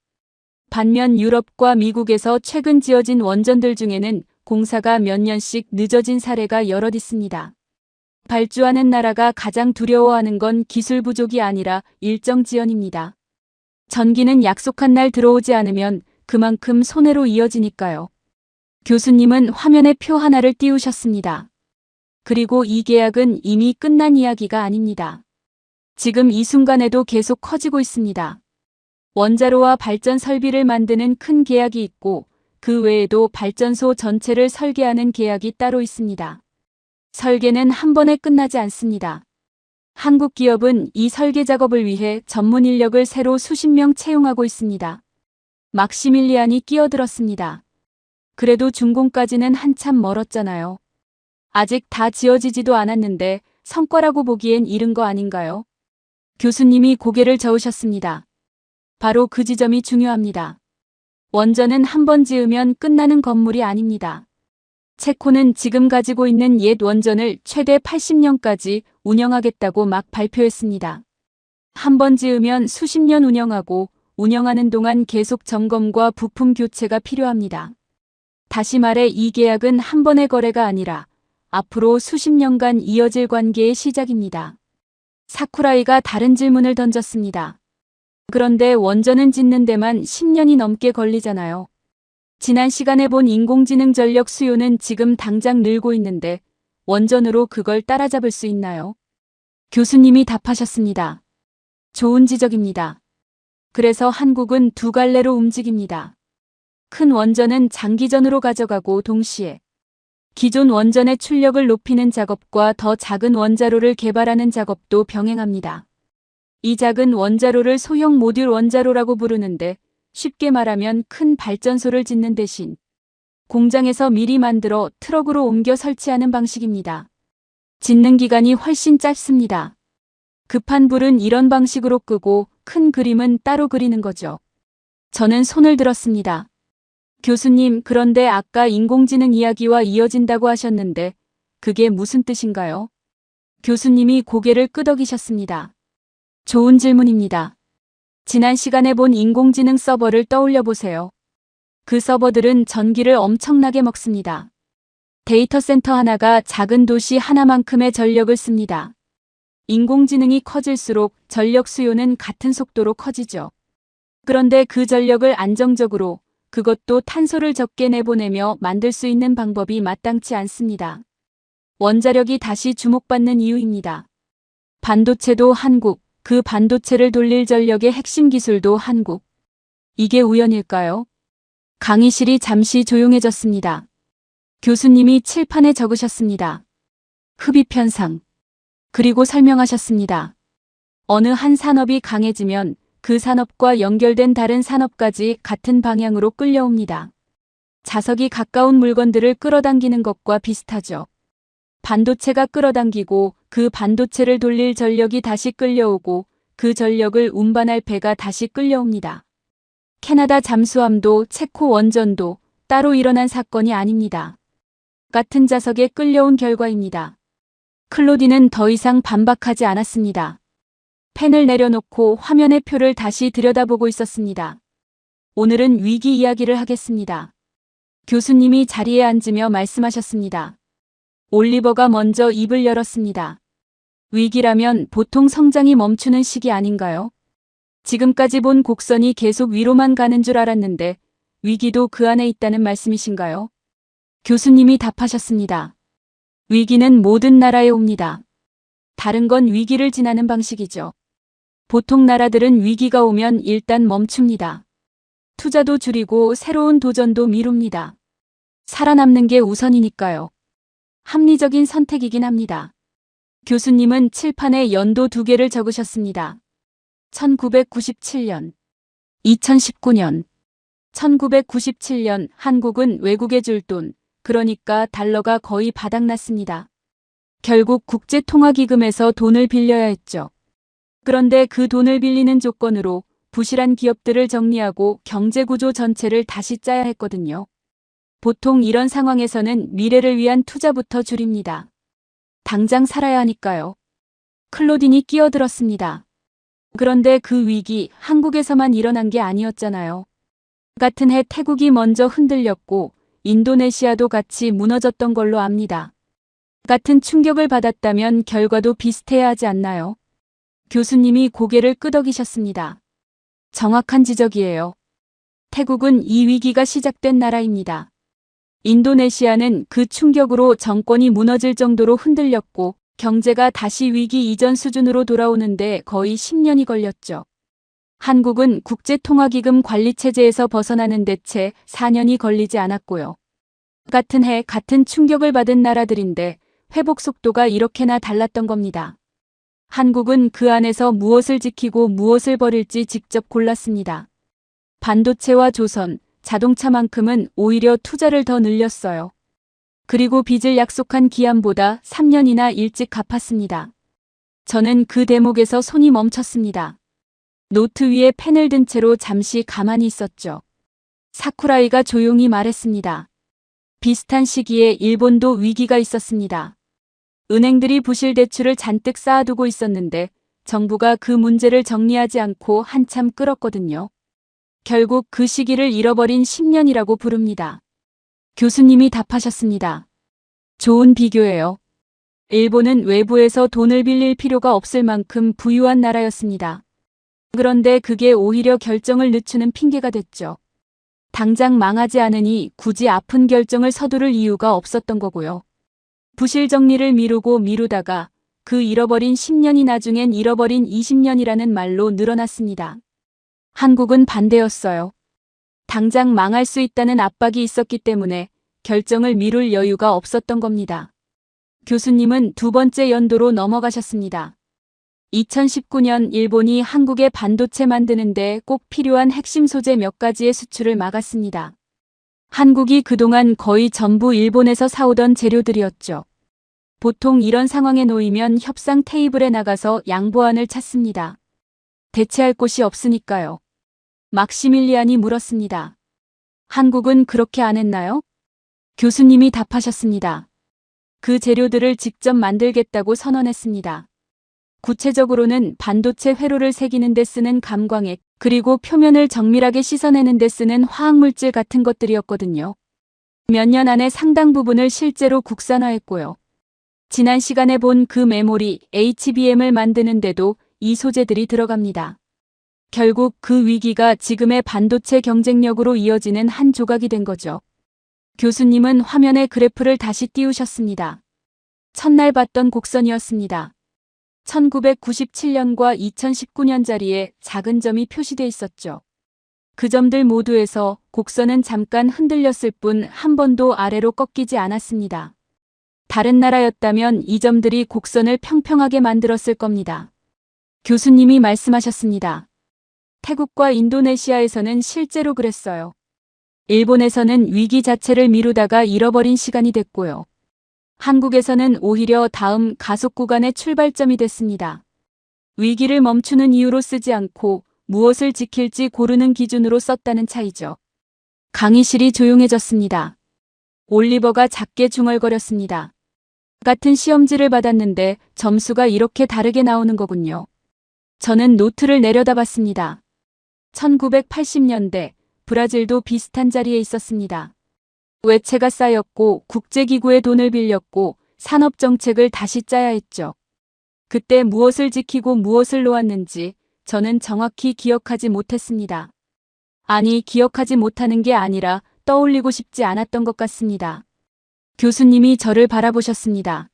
반면 유럽과 미국에서 최근 지어진 원전들 중에는 공사가 몇 년씩 늦어진 사례가 여럿 있습니다. 발주하는 나라가 가장 두려워하는 건 기술 부족이 아니라 일정 지연입니다. 전기는 약속한 날 들어오지 않으면 그만큼 손해로 이어지니까요. 교수님은 화면에 표 하나를 띄우셨습니다. 그리고 이 계약은 이미 끝난 이야기가 아닙니다. 지금 이 순간에도 계속 커지고 있습니다. 원자로와 발전 설비를 만드는 큰 계약이 있고 그 외에도 발전소 전체를 설계하는 계약이 따로 있습니다. 설계는 한 번에 끝나지 않습니다. 한국 기업은 이 설계 작업을 위해 전문 인력을 새로 수십 명 채용하고 있습니다. 막시밀리안이 끼어들었습니다. 그래도 준공까지는 한참 멀었잖아요. 아직 다 지어지지도 않았는데 성과라고 보기엔 이른 거 아닌가요? 교수님이 고개를 저으셨습니다. 바로 그 지점이 중요합니다. 원전은 한 번 지으면 끝나는 건물이 아닙니다. 체코는 지금 가지고 있는 옛 원전을 최대 80년까지 운영하겠다고 막 발표했습니다. 한 번 지으면 수십 년 운영하고 운영하는 동안 계속 점검과 부품 교체가 필요합니다. 다시 말해 이 계약은 한 번의 거래가 아니라 앞으로 수십 년간 이어질 관계의 시작입니다. 사쿠라이가 다른 질문을 던졌습니다. 그런데 원전은 짓는 데만 10년이 넘게 걸리잖아요. 지난 시간에 본 인공지능 전력 수요는 지금 당장 늘고 있는데 원전으로 그걸 따라잡을 수 있나요? 교수님이 답하셨습니다. 좋은 지적입니다. 그래서 한국은 두 갈래로 움직입니다. 큰 원전은 장기전으로 가져가고 동시에 기존 원전의 출력을 높이는 작업과 더 작은 원자로를 개발하는 작업도 병행합니다. 이 작은 원자로를 소형 모듈 원자로라고 부르는데 쉽게 말하면 큰 발전소를 짓는 대신 공장에서 미리 만들어 트럭으로 옮겨 설치하는 방식입니다. 짓는 기간이 훨씬 짧습니다. 급한 불은 이런 방식으로 끄고 큰 그림은 따로 그리는 거죠. 저는 손을 들었습니다. 교수님, 그런데 아까 인공지능 이야기와 이어진다고 하셨는데 그게 무슨 뜻인가요? 교수님이 고개를 끄덕이셨습니다. 좋은 질문입니다. 지난 시간에 본 인공지능 서버를 떠올려 보세요. 그 서버들은 전기를 엄청나게 먹습니다. 데이터 센터 하나가 작은 도시 하나만큼의 전력을 씁니다. 인공지능이 커질수록 전력 수요는 같은 속도로 커지죠. 그런데 그 전력을 안정적으로, 그것도 탄소를 적게 내보내며 만들 수 있는 방법이 마땅치 않습니다. 원자력이 다시 주목받는 이유입니다. 반도체도 한국, 그 반도체를 돌릴 전력의 핵심 기술도 한국. 이게 우연일까요? 강의실이 잠시 조용해졌습니다. 교수님이 칠판에 적으셨습니다. 흡입 현상. 그리고 설명하셨습니다. 어느 한 산업이 강해지면 그 산업과 연결된 다른 산업까지 같은 방향으로 끌려옵니다. 자석이 가까운 물건들을 끌어당기는 것과 비슷하죠. 반도체가 끌어당기고 그 반도체를 돌릴 전력이 다시 끌려오고 그 전력을 운반할 배가 다시 끌려옵니다. 캐나다 잠수함도 체코 원전도 따로 일어난 사건이 아닙니다. 같은 자석에 끌려온 결과입니다. 클로디는 더 이상 반박하지 않았습니다. 펜을 내려놓고 화면의 표를 다시 들여다보고 있었습니다. 오늘은 위기 이야기를 하겠습니다. 교수님이 자리에 앉으며 말씀하셨습니다. 올리버가 먼저 입을 열었습니다. 위기라면 보통 성장이 멈추는 시기 아닌가요? 지금까지 본 곡선이 계속 위로만 가는 줄 알았는데 위기도 그 안에 있다는 말씀이신가요? 교수님이 답하셨습니다. 위기는 모든 나라에 옵니다. 다른 건 위기를 지나는 방식이죠. 보통 나라들은 위기가 오면 일단 멈춥니다. 투자도 줄이고 새로운 도전도 미룹니다. 살아남는 게 우선이니까요. 합리적인 선택이긴 합니다. 교수님은 칠판에 연도 2개를 적으셨습니다. 1997년, 2019년. 1997년 한국은 외국에 줄 돈, 그러니까 달러가 거의 바닥났습니다. 결국 국제통화기금에서 돈을 빌려야 했죠. 그런데 그 돈을 빌리는 조건으로 부실한 기업들을 정리하고 경제구조 전체를 다시 짜야 했거든요. 보통 이런 상황에서는 미래를 위한 투자부터 줄입니다. 당장 살아야 하니까요. 클로딘이 끼어들었습니다. 그런데 그 위기 한국에서만 일어난 게 아니었잖아요. 같은 해 태국이 먼저 흔들렸고 인도네시아도 같이 무너졌던 걸로 압니다. 같은 충격을 받았다면 결과도 비슷해야 하지 않나요? 교수님이 고개를 끄덕이셨습니다. 정확한 지적이에요. 태국은 이 위기가 시작된 나라입니다. 인도네시아는 그 충격으로 정권이 무너질 정도로 흔들렸고 경제가 다시 위기 이전 수준으로 돌아오는데 거의 10년이 걸렸죠. 한국은 국제통화기금 관리체제에서 벗어나는 데 채 4년이 걸리지 않았고요. 같은 해 같은 충격을 받은 나라들인데 회복 속도가 이렇게나 달랐던 겁니다. 한국은 그 안에서 무엇을 지키고 무엇을 버릴지 직접 골랐습니다. 반도체와 조선, 자동차만큼은 오히려 투자를 더 늘렸어요. 그리고 빚을 약속한 기한보다 3년이나 일찍 갚았습니다. 저는 그 대목에서 손이 멈췄습니다. 노트 위에 펜을 든 채로 잠시 가만히 있었죠. 사쿠라이가 조용히 말했습니다. 비슷한 시기에 일본도 위기가 있었습니다. 은행들이 부실 대출을 잔뜩 쌓아두고 있었는데 정부가 그 문제를 정리하지 않고 한참 끌었거든요. 결국 그 시기를 잃어버린 10년이라고 부릅니다. 교수님이 답하셨습니다. 좋은 비교예요. 일본은 외부에서 돈을 빌릴 필요가 없을 만큼 부유한 나라였습니다. 그런데 그게 오히려 결정을 늦추는 핑계가 됐죠. 당장 망하지 않으니 굳이 아픈 결정을 서두를 이유가 없었던 거고요. 부실 정리를 미루고 미루다가 그 잃어버린 10년이 나중엔 잃어버린 20년이라는 말로 늘어났습니다. 한국은 반대였어요. 당장 망할 수 있다는 압박이 있었기 때문에 결정을 미룰 여유가 없었던 겁니다. 교수님은 두 번째 연도로 넘어가셨습니다. 2019년 일본이 한국에 반도체 만드는데 꼭 필요한 핵심 소재 몇 가지의 수출을 막았습니다. 한국이 그동안 거의 전부 일본에서 사오던 재료들이었죠. 보통 이런 상황에 놓이면 협상 테이블에 나가서 양보안을 찾습니다. 대체할 곳이 없으니까요. 막시밀리안이 물었습니다. 한국은 그렇게 안 했나요? 교수님이 답하셨습니다. 그 재료들을 직접 만들겠다고 선언했습니다. 구체적으로는 반도체 회로를 새기는 데 쓰는 감광액, 그리고 표면을 정밀하게 씻어내는 데 쓰는 화학물질 같은 것들이었거든요. 몇 년 안에 상당 부분을 실제로 국산화했고요. 지난 시간에 본 그 메모리 HBM을 만드는데도 이 소재들이 들어갑니다. 결국 그 위기가 지금의 반도체 경쟁력으로 이어지는 한 조각이 된 거죠. 교수님은 화면에 그래프를 다시 띄우셨습니다. 첫날 봤던 곡선이었습니다. 1997년과 2019년 자리에 작은 점이 표시돼 있었죠. 그 점들 모두에서 곡선은 잠깐 흔들렸을 뿐 한 번도 아래로 꺾이지 않았습니다. 다른 나라였다면 이 점들이 곡선을 평평하게 만들었을 겁니다. 교수님이 말씀하셨습니다. 태국과 인도네시아에서는 실제로 그랬어요. 일본에서는 위기 자체를 미루다가 잃어버린 시간이 됐고요. 한국에서는 오히려 다음 가속 구간의 출발점이 됐습니다. 위기를 멈추는 이유로 쓰지 않고 무엇을 지킬지 고르는 기준으로 썼다는 차이죠. 강의실이 조용해졌습니다. 올리버가 작게 중얼거렸습니다. 같은 시험지를 받았는데 점수가 이렇게 다르게 나오는 거군요. 저는 노트를 내려다봤습니다. 1980년대 브라질도 비슷한 자리에 있었습니다. 외채가 쌓였고 국제기구에 돈을 빌렸고 산업정책을 다시 짜야 했죠. 그때 무엇을 지키고 무엇을 놓았는지 저는 정확히 기억하지 못했습니다. 아니, 기억하지 못하는 게 아니라 떠올리고 싶지 않았던 것 같습니다. 교수님이 저를 바라보셨습니다.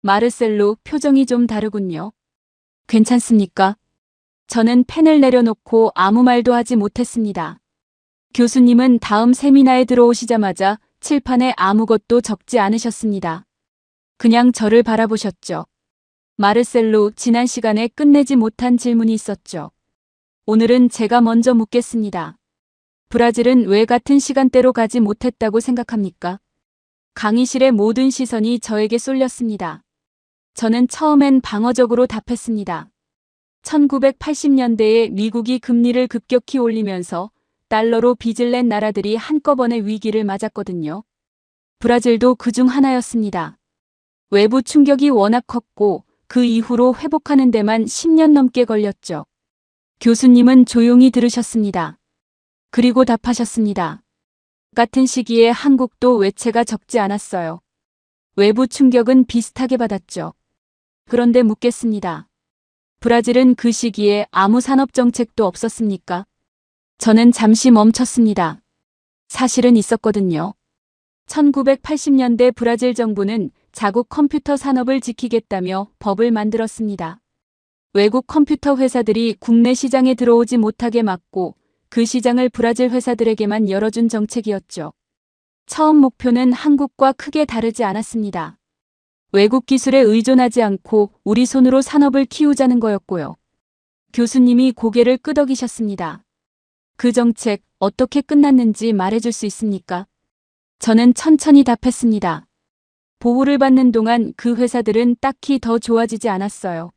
마르셀로, 표정이 좀 다르군요. 괜찮습니까? 저는 펜을 내려놓고 아무 말도 하지 못했습니다. 교수님은 다음 세미나에 들어오시자마자 칠판에 아무것도 적지 않으셨습니다. 그냥 저를 바라보셨죠. 마르셀로, 지난 시간에 끝내지 못한 질문이 있었죠. 오늘은 제가 먼저 묻겠습니다. 브라질은 왜 같은 시간대로 가지 못했다고 생각합니까? 강의실의 모든 시선이 저에게 쏠렸습니다. 저는 처음엔 방어적으로 답했습니다. 1980년대에 미국이 금리를 급격히 올리면서 달러로 빚을 낸 나라들이 한꺼번에 위기를 맞았거든요. 브라질도 그중 하나였습니다. 외부 충격이 워낙 컸고 그 이후로 회복하는 데만 10년 넘게 걸렸죠. 교수님은 조용히 들으셨습니다. 그리고 답하셨습니다. 같은 시기에 한국도 외채가 적지 않았어요. 외부 충격은 비슷하게 받았죠. 그런데 묻겠습니다. 브라질은 그 시기에 아무 산업 정책도 없었습니까? 저는 잠시 멈췄습니다. 사실은 있었거든요. 1980년대 브라질 정부는 자국 컴퓨터 산업을 지키겠다며 법을 만들었습니다. 외국 컴퓨터 회사들이 국내 시장에 들어오지 못하게 막고 그 시장을 브라질 회사들에게만 열어준 정책이었죠. 처음 목표는 한국과 크게 다르지 않았습니다. 외국 기술에 의존하지 않고 우리 손으로 산업을 키우자는 거였고요. 교수님이 고개를 끄덕이셨습니다. 그 정책 어떻게 끝났는지 말해줄 수 있습니까? 저는 천천히 답했습니다. 보호를 받는 동안 그 회사들은 딱히 더 좋아지지 않았어요.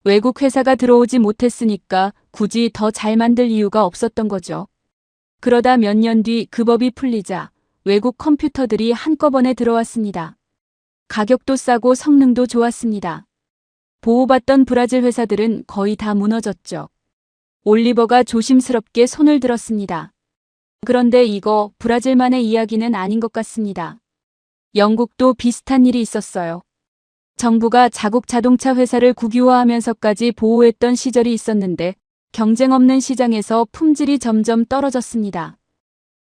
외국 회사가 들어오지 못했으니까 굳이 더 잘 만들 이유가 없었던 거죠. 그러다 몇 년 뒤 그 법이 풀리자 외국 컴퓨터들이 한꺼번에 들어왔습니다. 가격도 싸고 성능도 좋았습니다. 보호받던 브라질 회사들은 거의 다 무너졌죠. 올리버가 조심스럽게 손을 들었습니다. 그런데 이거 브라질만의 이야기는 아닌 것 같습니다. 영국도 비슷한 일이 있었어요. 정부가 자국 자동차 회사를 국유화하면서까지 보호했던 시절이 있었는데 경쟁 없는 시장에서 품질이 점점 떨어졌습니다.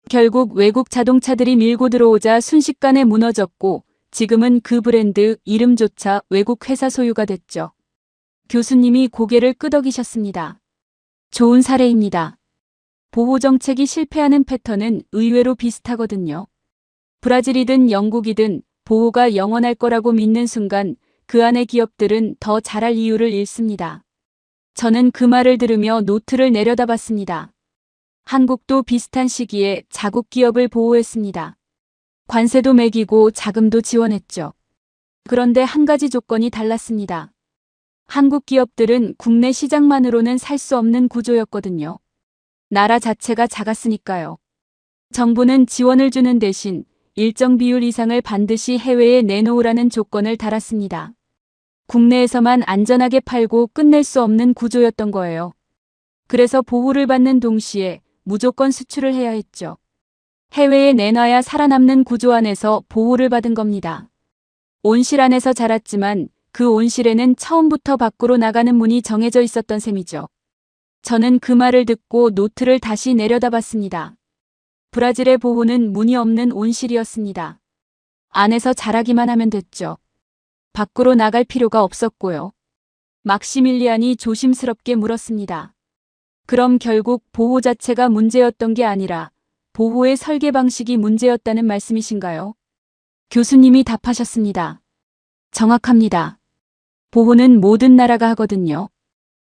결국 외국 자동차들이 밀고 들어오자 순식간에 무너졌고 지금은 그 브랜드 이름조차 외국 회사 소유가 됐죠. 교수님이 고개를 끄덕이셨습니다. 좋은 사례입니다. 보호 정책이 실패하는 패턴은 의외로 비슷하거든요. 브라질이든 영국이든 보호가 영원할 거라고 믿는 순간 그 안의 기업들은 더 잘할 이유를 잃습니다. 저는 그 말을 들으며 노트를 내려다봤습니다. 한국도 비슷한 시기에 자국 기업을 보호했습니다. 관세도 매기고 자금도 지원했죠. 그런데 한 가지 조건이 달랐습니다. 한국 기업들은 국내 시장만으로는 살 수 없는 구조였거든요. 나라 자체가 작았으니까요. 정부는 지원을 주는 대신 일정 비율 이상을 반드시 해외에 내놓으라는 조건을 달았습니다. 국내에서만 안전하게 팔고 끝낼 수 없는 구조였던 거예요. 그래서 보호를 받는 동시에 무조건 수출을 해야 했죠. 해외에 내놔야 살아남는 구조 안에서 보호를 받은 겁니다. 온실 안에서 자랐지만 그 온실에는 처음부터 밖으로 나가는 문이 정해져 있었던 셈이죠. 저는 그 말을 듣고 노트를 다시 내려다봤습니다. 브라질의 보호는 문이 없는 온실이었습니다. 안에서 자라기만 하면 됐죠. 밖으로 나갈 필요가 없었고요. 막시밀리안이 조심스럽게 물었습니다. 그럼 결국 보호 자체가 문제였던 게 아니라 보호의 설계 방식이 문제였다는 말씀이신가요? 교수님이 답하셨습니다. 정확합니다. 보호는 모든 나라가 하거든요.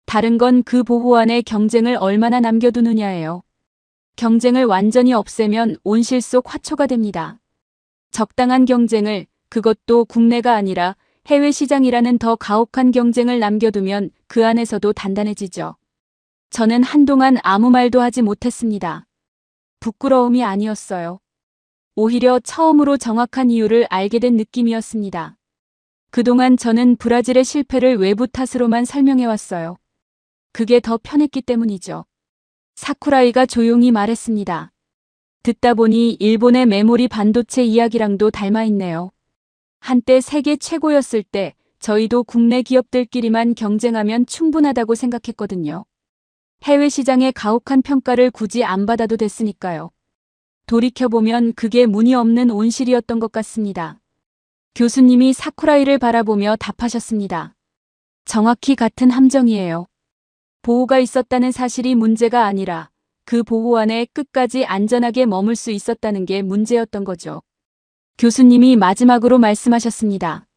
다른 건 그 보호 안에 경쟁을 얼마나 남겨두느냐예요. 경쟁을 완전히 없애면 온실 속 화초가 됩니다. 적당한 경쟁을, 그것도 국내가 아니라 해외 시장이라는 더 가혹한 경쟁을 남겨두면 그 안에서도 단단해지죠. 저는 한동안 아무 말도 하지 못했습니다. 부끄러움이 아니었어요. 오히려 처음으로 정확한 이유를 알게 된 느낌이었습니다. 그동안 저는 브라질의 실패를 외부 탓으로만 설명해왔어요. 그게 더 편했기 때문이죠. 사쿠라이가 조용히 말했습니다. 듣다 보니 일본의 메모리 반도체 이야기랑도 닮아있네요. 한때 세계 최고였을 때 저희도 국내 기업들끼리만 경쟁하면 충분하다고 생각했거든요. 해외 시장의 가혹한 평가를 굳이 안 받아도 됐으니까요. 돌이켜보면 그게 문이 없는 온실이었던 것 같습니다. 교수님이 사쿠라이를 바라보며 답하셨습니다. 정확히 같은 함정이에요. 보호가 있었다는 사실이 문제가 아니라 그 보호 안에 끝까지 안전하게 머물 수 있었다는 게 문제였던 거죠. 교수님이 마지막으로 말씀하셨습니다.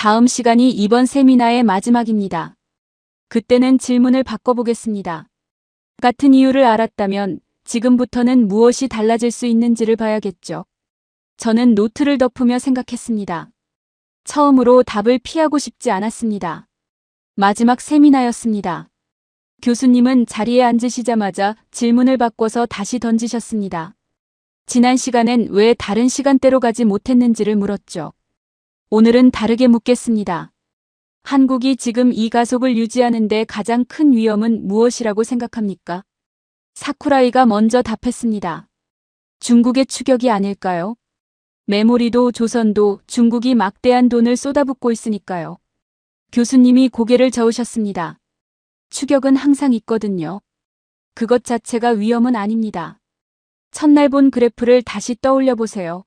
다음 시간이 이번 세미나의 마지막입니다. 그때는 질문을 바꿔보겠습니다. 같은 이유를 알았다면 지금부터는 무엇이 달라질 수 있는지를 봐야겠죠. 저는 노트를 덮으며 생각했습니다. 처음으로 답을 피하고 싶지 않았습니다. 마지막 세미나였습니다. 교수님은 자리에 앉으시자마자 질문을 바꿔서 다시 던지셨습니다. 지난 시간엔 왜 다른 시간대로 가지 못했는지를 물었죠. 오늘은 다르게 묻겠습니다. 한국이 지금 이 가속을 유지하는 데 가장 큰 위험은 무엇이라고 생각합니까? 사쿠라이가 먼저 답했습니다. 중국의 추격이 아닐까요? 메모리도 조선도 중국이 막대한 돈을 쏟아붓고 있으니까요. 교수님이 고개를 저으셨습니다. 추격은 항상 있거든요. 그것 자체가 위험은 아닙니다. 첫날 본 그래프를 다시 떠올려 보세요.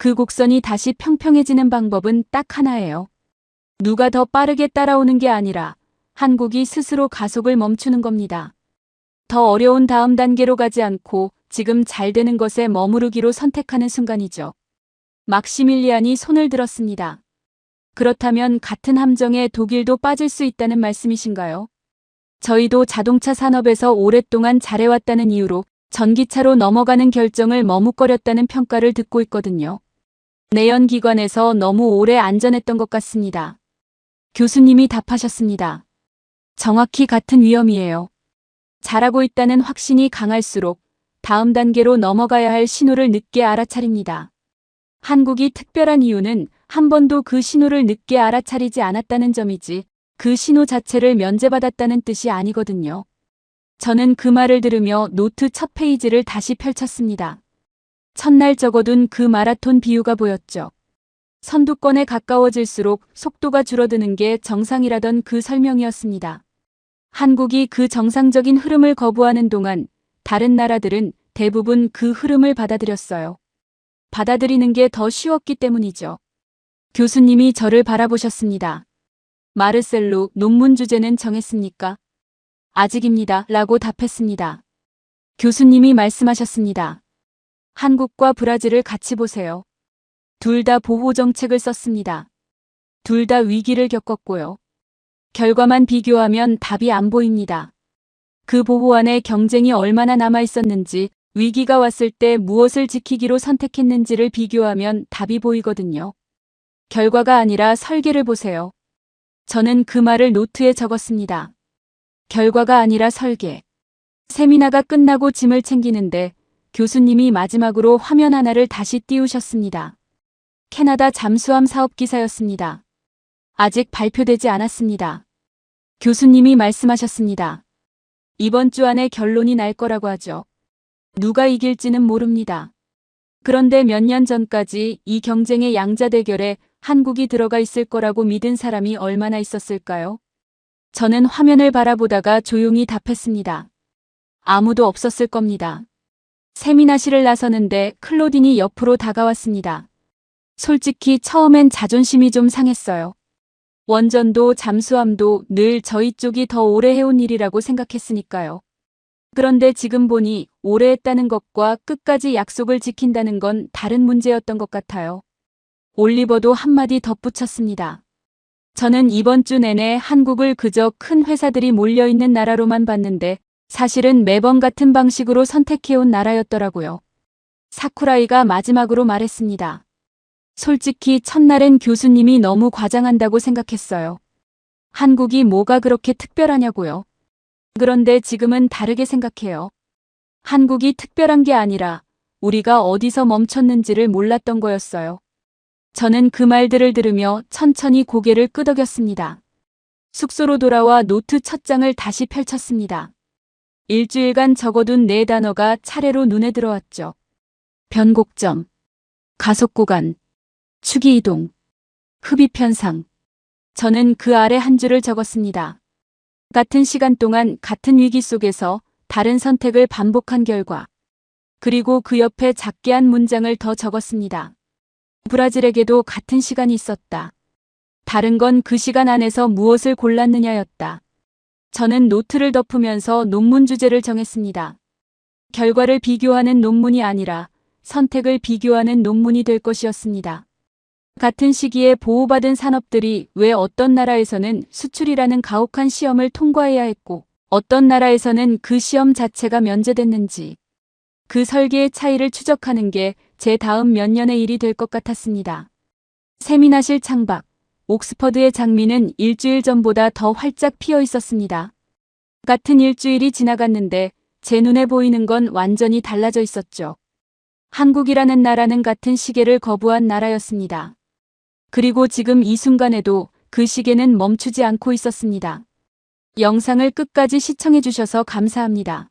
그 곡선이 다시 평평해지는 방법은 딱 하나예요. 누가 더 빠르게 따라오는 게 아니라 한국이 스스로 가속을 멈추는 겁니다. 더 어려운 다음 단계로 가지 않고 지금 잘 되는 것에 머무르기로 선택하는 순간이죠. 막시밀리안이 손을 들었습니다. 그렇다면 같은 함정에 독일도 빠질 수 있다는 말씀이신가요? 저희도 자동차 산업에서 오랫동안 잘해왔다는 이유로 전기차로 넘어가는 결정을 머뭇거렸다는 평가를 듣고 있거든요. 내연기관에서 너무 오래 안전했던 것 같습니다. 교수님이 답하셨습니다. 정확히 같은 위험이에요. 잘하고 있다는 확신이 강할수록 다음 단계로 넘어가야 할 신호를 늦게 알아차립니다. 한국이 특별한 이유는 한 번도 그 신호를 늦게 알아차리지 않았다는 점이지 그 신호 자체를 면제받았다는 뜻이 아니거든요. 저는 그 말을 들으며 노트 첫 페이지를 다시 펼쳤습니다. 첫날 적어둔 그 마라톤 비유가 보였죠. 선두권에 가까워질수록 속도가 줄어드는 게 정상이라던 그 설명이었습니다. 한국이 그 정상적인 흐름을 거부하는 동안 다른 나라들은 대부분 그 흐름을 받아들였어요. 받아들이는 게 더 쉬웠기 때문이죠. 교수님이 저를 바라보셨습니다. 마르셀로, 논문 주제는 정했습니까? 아직입니다. 라고 답했습니다. 교수님이 말씀하셨습니다. 한국과 브라질을 같이 보세요. 둘 다 보호 정책을 썼습니다. 둘 다 위기를 겪었고요. 결과만 비교하면 답이 안 보입니다. 그 보호 안에 경쟁이 얼마나 남아 있었는지, 위기가 왔을 때 무엇을 지키기로 선택했는지를 비교하면 답이 보이거든요. 결과가 아니라 설계를 보세요. 저는 그 말을 노트에 적었습니다. 결과가 아니라 설계. 세미나가 끝나고 짐을 챙기는데 교수님이 마지막으로 화면 하나를 다시 띄우셨습니다. 캐나다 잠수함 사업 기사였습니다. 아직 발표되지 않았습니다. 교수님이 말씀하셨습니다. 이번 주 안에 결론이 날 거라고 하죠. 누가 이길지는 모릅니다. 그런데 몇 년 전까지 이 경쟁의 양자 대결에 한국이 들어가 있을 거라고 믿은 사람이 얼마나 있었을까요? 저는 화면을 바라보다가 조용히 답했습니다. 아무도 없었을 겁니다. 세미나실을 나서는데 클로딘이 옆으로 다가왔습니다. 솔직히 처음엔 자존심이 좀 상했어요. 원전도 잠수함도 늘 저희 쪽이 더 오래 해온 일이라고 생각했으니까요. 그런데 지금 보니 오래 했다는 것과 끝까지 약속을 지킨다는 건 다른 문제였던 것 같아요. 올리버도 한마디 덧붙였습니다. 저는 이번 주 내내 한국을 그저 큰 회사들이 몰려있는 나라로만 봤는데 사실은 매번 같은 방식으로 선택해온 나라였더라고요. 사쿠라이가 마지막으로 말했습니다. 솔직히 첫날엔 교수님이 너무 과장한다고 생각했어요. 한국이 뭐가 그렇게 특별하냐고요. 그런데 지금은 다르게 생각해요. 한국이 특별한 게 아니라 우리가 어디서 멈췄는지를 몰랐던 거였어요. 저는 그 말들을 들으며 천천히 고개를 끄덕였습니다. 숙소로 돌아와 노트 첫 장을 다시 펼쳤습니다. 일주일간 적어둔 4단어가 차례로 눈에 들어왔죠. 변곡점, 가속구간, 추기이동, 흡입현상. 저는 그 아래 한 줄을 적었습니다. 같은 시간 동안 같은 위기 속에서 다른 선택을 반복한 결과. 그리고 그 옆에 작게 한 문장을 더 적었습니다. 브라질에게도 같은 시간이 있었다. 다른 건 그 시간 안에서 무엇을 골랐느냐였다. 저는 노트를 덮으면서 논문 주제를 정했습니다. 결과를 비교하는 논문이 아니라 선택을 비교하는 논문이 될 것이었습니다. 같은 시기에 보호받은 산업들이 왜 어떤 나라에서는 수출이라는 가혹한 시험을 통과해야 했고 어떤 나라에서는 그 시험 자체가 면제됐는지 그 설계의 차이를 추적하는 게 제 다음 몇 년의 일이 될 것 같았습니다. 세미나실 창밖, 옥스퍼드의 장미는 일주일 전보다 더 활짝 피어 있었습니다. 같은 일주일이 지나갔는데 제 눈에 보이는 건 완전히 달라져 있었죠. 한국이라는 나라는 같은 시계를 거부한 나라였습니다. 그리고 지금 이 순간에도 그 시계는 멈추지 않고 있었습니다. 영상을 끝까지 시청해 주셔서 감사합니다.